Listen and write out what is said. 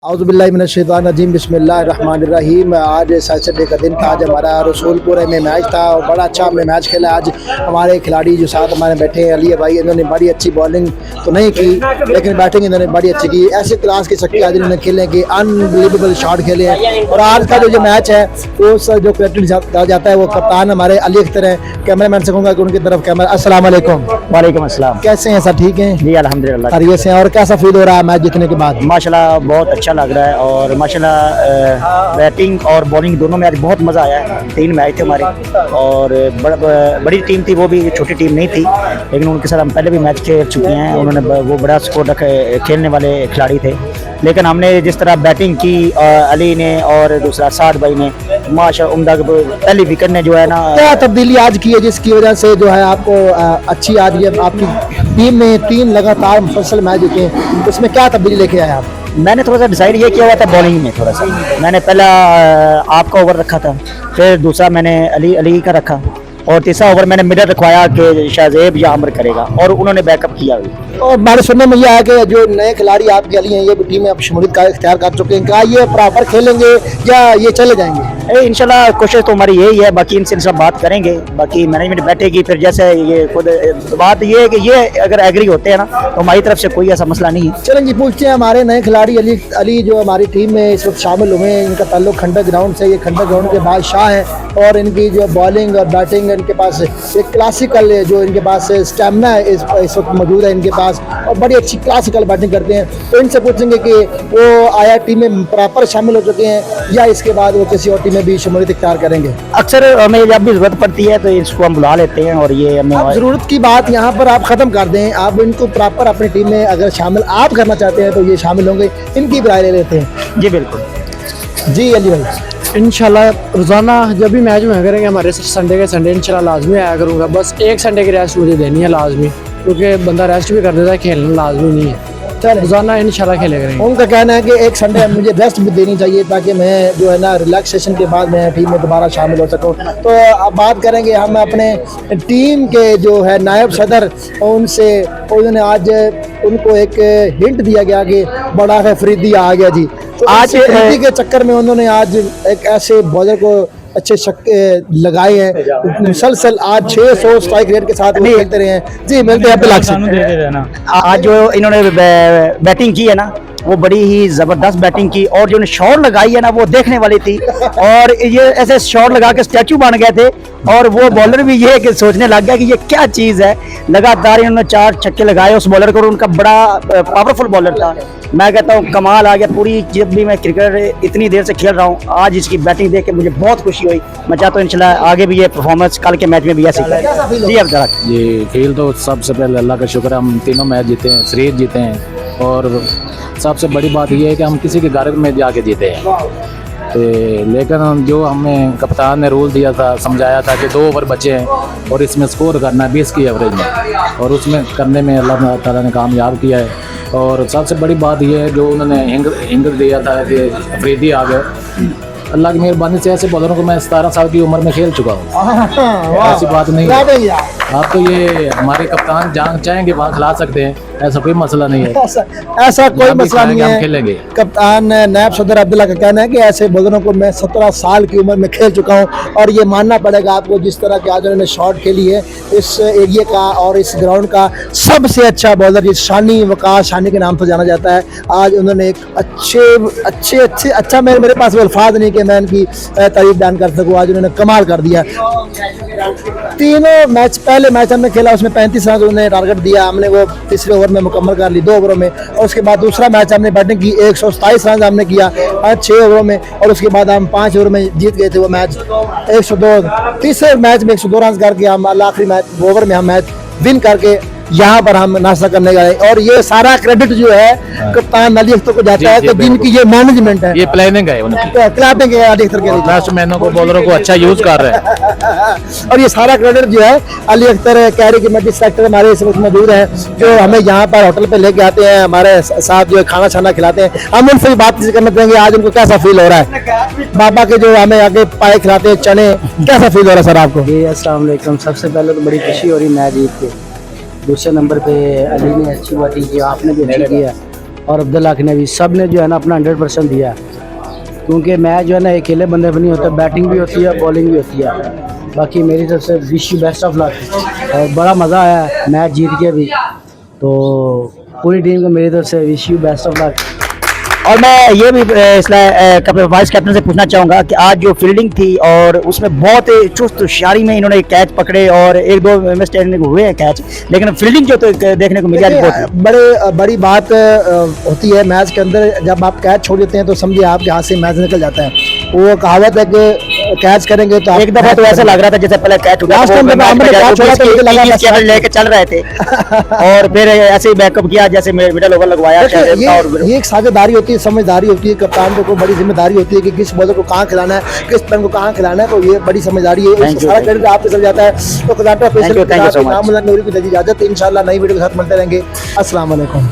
औज़ुबिल्लाहिमिनश्शैतानिर्रजीम बिस्मिल्लाहिर्रहमानिर्रहीम। आज सैटरडे का दिन था, आज हमारा रसूलपुर में मैच था और बड़ा अच्छा हमने मैच खेला। आज हमारे खिलाड़ी जो साथ हमारे बैठे हैं अली भाई, इन्होंने बड़ी अच्छी बॉलिंग तो नहीं की लेकिन बैटिंग इन्होंने बड़ी अच्छी की। ऐसे क्लास के छक्के आज इन्होंने खेले कि अनबिलीवेबल शॉट खेले हैं। और आज का जो मैच है वो जो क्रेडिट जाता है वो कप्तान हमारे अली अख्तर हैं। कैमरामैन से कहूँगा कि उनकी तरफ कैमरा। अस्सलाम वालेकुम। वालेकुम अस्सलाम। कैसे हैं सर? ठीक हैं जी अल्हम्दुलिल्लाह खैरियत से हैं। और कैसा फील हो रहा है मैच जीतने के बाद? माशाल्लाह बहुत अच्छा लग रहा है और माशाल्लाह बैटिंग और बॉलिंग दोनों में आज बहुत मज़ा आया है। 3 मैच थे हमारे और बड़ी टीम थी, वो भी छोटी टीम नहीं थी, लेकिन उनके साथ हम पहले भी मैच खेल चुके हैं। उन्होंने वो बड़ा स्कोर खेलने वाले खिलाड़ी थे, लेकिन हमने जिस तरह बैटिंग की अली ने और दूसरा साद भाई ने माशा उम्दा पहली विकेट ने जो है ना। क्या तब्दीली आज की है जिसकी वजह से जो है आपको अच्छी आज ये आपकी टीम में 3 लगातार मुसलसल मैच जीते हैं, उसमें क्या तब्दीली लेके आए आप? मैंने थोड़ा सा डिसाइड ये किया हुआ था बॉलिंग में, थोड़ा सा मैंने पहला आपका ओवर रखा था, फिर दूसरा मैंने अली का रखा और तीसरा ओवर मैंने मिडल रखवाया कि शाहजेब या अमर करेगा और उन्होंने बैकअप किया। और बारिश सुनने में यह है कि जो नए खिलाड़ी आपके अली हैं ये भी टीम में अब शमूलियत का इख्तियार कर चुके हैं, क्या ये प्रॉपर खेलेंगे या ये चले जाएंगे? इंशाल्लाह कोशिश तो हमारी यही है, बाकी इनसे सब बात करेंगे, बाकी मैनेजमेंट बैठेगी फिर जैसे ये खुद। बात ये है कि ये अगर एग्री होते हैं ना तो हमारी तरफ से कोई ऐसा मसला नहीं है। चलें जी, पूछते हैं हमारे नए खिलाड़ी अली जो हमारी टीम में इस वक्त शामिल हुए हैं। इनका ताल्लुक खंडर ग्राउंड से, ये खंडर ग्राउंड के बादशाह हैं और इनकी जो बॉलिंग और बैटिंग इनके पास एक क्लासिकल जो इनके पास स्टेमिना है इस वक्त मौजूद है इनके पास और बड़ी अच्छी क्लासिकल बैटिंग करते हैं। तो इनसे पूछेंगे कि वो आया टीम में प्रॉपर शामिल हो चुके हैं या इसके बाद वो किसी और टीम में भी शमूलियत इख्तियार करेंगे? अक्सर हमें जब भी जरूरत पड़ती है तो इसको हम बुला लेते हैं और ये हमें ज़रूरत की बात यहाँ पर आप ख़त्म कर दें। आप इनको प्रॉपर अपनी टीम में अगर शामिल आप करना चाहते हैं तो ये शामिल होंगे, इनकी राय ले लेते हैं। जी बिल्कुल जी अली भाई। इंशाल्लाह रोज़ाना जब भी मैच में करेंगे हमारे संडे के संडे इंशाल्लाह लाजमी आया करूँगा। बस एक संडे की रेस्ट मुझे देनी है लाजमी, क्योंकि बंदा रेस्ट भी कर देता है, खेलना लाजमी नहीं है। चल रोज़ाना इंशाल्लाह खेले करेंगे। उनका कहना है कि एक संडे मुझे रेस्ट भी देनी चाहिए ताकि मैं जो है ना रिलैक्सेशन के बाद मैं टीम में दोबारा शामिल हो सकूं। तो अब बात करेंगे हम अपने टीम के जो है नायब सदर, उनसे। उन्होंने आज उनको एक हिंट दिया गया कि बड़ा है फरीदी आ गया जी। तो आज फरीदी के चक्कर में उन्होंने आज एक ऐसे बॉलर को अच्छे छक्के लगाए हैं मुसलसल। आज 600 स्ट्राइक रेट के साथ वो खेलते रहे हैं। जी मिलते हैं। आज जो इन्होंने बैटिंग की है ना वो बड़ी ही ज़बरदस्त बैटिंग की और जो शॉट लगाई है ना वो देखने वाली थी और ये ऐसे शॉट लगा के स्टैचू बन गए थे और वो बॉलर भी ये कि सोचने लग गया कि ये क्या चीज़ है। लगातार इन्होंने 4 छक्के लगाए उस बॉलर को और उनका बड़ा पावरफुल बॉलर था। मैं कहता हूँ कमाल आ गया। पूरी जब भी मैं क्रिकेट इतनी देर से खेल रहा हूँ, आज इसकी बैटिंग देख के मुझे बहुत खुशी हुई। मैं चाहता हूँ इंशाल्लाह आगे भी ये परफॉर्मेंस कल के मैच में भी ऐसी करें। जी अब जी फील तो सबसे पहले अल्लाह का शुक्र है, हम तीनों मैच जीते हैं, सीरीज जीते हैं और सबसे बड़ी बात यह है कि हम किसी के घर में जाके जीते हैं। तो लेकिन जो हमें कप्तान ने रूल दिया था, समझाया था कि 2 ओवर बचे हैं और इसमें स्कोर करना है 20 की एवरेज में, और उसमें करने में अल्लाह ताला ने कामयाब किया है। और सबसे बड़ी बात यह है जो उन्होंने हिंग दिया था कि अफरीदी आ गए, अल्लाह की मेहरबानी से ऐसे बॉलरों को मैं 17 साल की उम्र में खेल चुका हूँ। ऐसी बात नहीं है। आप तो ये हमारे कप्तान जहाँ चाहेंगे वहाँ खिला सकते हैं, ऐसा कोई मसला नहीं है। ऐसा कोई मसला नहीं है। हम खेलेंगे। कप्तान नायब सदर अब्दुल्ला का कहना है कि ऐसे बॉलरों को मैं 17 साल की उम्र में खेल चुका हूं और ये मानना पड़ेगा आपको जिस तरह के आज उन्होंने शॉट खेली है इस एरिया का और इस ग्राउंड का सबसे अच्छा बॉलर जिस शानी वकास शानी के नाम से जाना जाता है। आज उन्होंने एक अच्छा मेरे पास वो अल्फाज नहीं कि मैं इनकी तारीफ बयान कर सकूँ। आज उन्होंने कमाल कर दिया। तीनों मैच, पहले मैच हमने खेला उसमें 35 रन उन्होंने टारगेट दिया, हमने वो तीसरे ओवर में मुकम्मल कर ली 2 ओवरों में। और उसके बाद दूसरा मैच हमने बैटिंग की 127 रन हमने किया 6 ओवरों में और उसके बाद हम 5 ओवर में जीत गए थे वो मैच 102। तीसरे मैच में 102 रन करके हम आखिरी मैच ओवर में हम मैच विन करके यहाँ पर हम नाश्ता करने गए। और ये सारा क्रेडिट जो है कप्तान अली अख्तर को जाता है, तो जिनकी ये मैनेजमेंट है, ये प्लानिंग है क्लैपिंग है अली अख्तर के लिए। बैट्समैनों को बॉलरों को अच्छा यूज कर रहे हैं और ये सारा क्रेडिट जो है Ali Akhtar carry committee sector हमारे इस वक्त मौजूद है जो हमें यहाँ पर होटल पे लेके आते हैं, हमारे साथ जो खाना छाना खिलाते हैं। हम उनसे बात करना चाहेंगे आज उनको कैसा फील हो रहा है। बाबा के जो हमें आगे पाए खिलाते हैं चने, कैसा फील हो रहा है सर आपको? जी अस्सलाम वालेकुम। सबसे पहले तो बड़ी खुशी हो रही मैच जीत के। दूसरे नंबर पे अली ने अच्छी बैटिंग की, आपने भी अच्छी किया और अब्दुल्ला ने भी, सब ने जो है ना अपना 100% दिया, क्योंकि मैच जो है ना अकेले बंदे पर नहीं होता, बैटिंग भी होती है, बॉलिंग भी होती है। बाकी मेरी तरफ से wish you best of luck, और बड़ा मज़ा आया मैच जीत के भी, तो पूरी टीम को मेरी तरफ से wish you best of luck. और मैं ये भी वाइस कैप्टन से पूछना चाहूँगा कि आज जो फील्डिंग थी और उसमें बहुत चुस्त शारी में इन्होंने कैच पकड़े और एक दो मिसटेक हुए हैं कैच, लेकिन फील्डिंग जो तो देखने को मिली आज बहुत बड़ी बात होती है मैच के अंदर, जब आप कैच छोड़ देते हैं तो समझिए आपके हाथ से मैच निकल जाता है। वो कहावत है कि कैच करेंगे तो एक दफा तो ऐसा लग रहा था जैसे पहले कैच उठा लेके चल रहे थे और फिर ऐसे ही बैकअप किया, जैसे मिडल ओवर लगवाया। ये एक साझेदारी होती है, समझदारी होती है, कप्तान को बड़ी जिम्मेदारी होती है कि किस बॉलर को कहाँ खिलाना है, किस रन को कहाँ खिलाना है, तो ये बड़ी समझदारी है। सारा क्रेडिट आपके चल जाता है। तो कलाटा नूरी की इजाजत, इंशाल्लाह नई वीडियो के साथ मिलते रहेंगे। अस्सलाम वालेकुम।